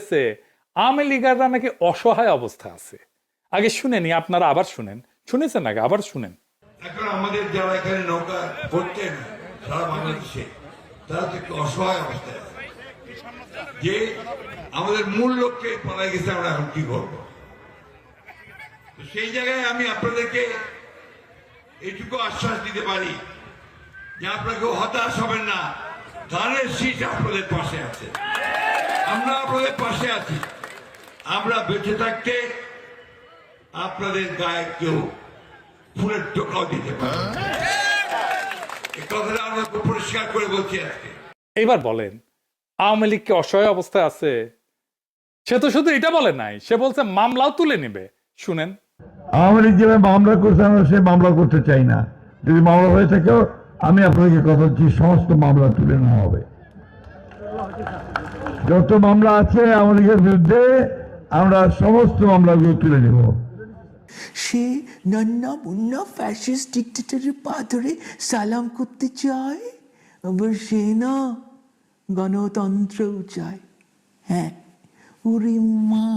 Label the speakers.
Speaker 1: বলতেছে আওয়ামী লীগাররা নাকি অসহায় অবস্থা আছে। আগে শুনেনি, আপনারা আবার শুনেন। শুনেছেন আগে, আবার শুনেন।
Speaker 2: এখন আমাদের যারা এখানে নৌকা পড়তেন সারা বাংলাদেশে, তারা তো একটু অসহায় অবস্থায় আছে, যে আমাদের মূল লক্ষ্যে পালাই গেছে, আমরা এখন কি করবো। তো সেই জায়গায় আমি আপনাদেরকে এইটুকু আশ্বাস দিতে পারি যে আপনাকে হতাশ হবেন না, ধানের শীষ আপনাদের পাশে আছে, আমরা আপনাদের পাশে আছি। আমরা বেঁচে থাকতে আপনাদের গায়ে কেউ ফুলের টোকাও দিতে পারে, এই কথাটা আমরা খুব পরিষ্কার করে বলছি আজকে।
Speaker 1: এইবার বলেন, আওয়ামী লীগ কি অসহায় অবস্থায় আছে? সে তো শুধু এটা বলে নাই, সে বলছে মামলাও তুলে নিবে। শুনেন।
Speaker 3: আওয়ামী লীগ যেভাবে মামলা করছে আমরা সে মামলা করতে চাই না। যদি মামলা হয়ে থাকেও আমি আপনাকে কথা দিচ্ছি, সমস্ত মামলা তুলে নেওয়া হবে। যত মামলা আছে আওয়ামী লীগের বিরুদ্ধে আমরা সমস্ত মামলাগুলো তুলে নেব।
Speaker 4: সে নন্না মুন্না ফ্যাসিস্ট ডিক্টেটরের পা ধরে সালাম করতে চায়, আবার সে না গণতন্ত্রও চায়। হ্যাঁ, ওরে মা।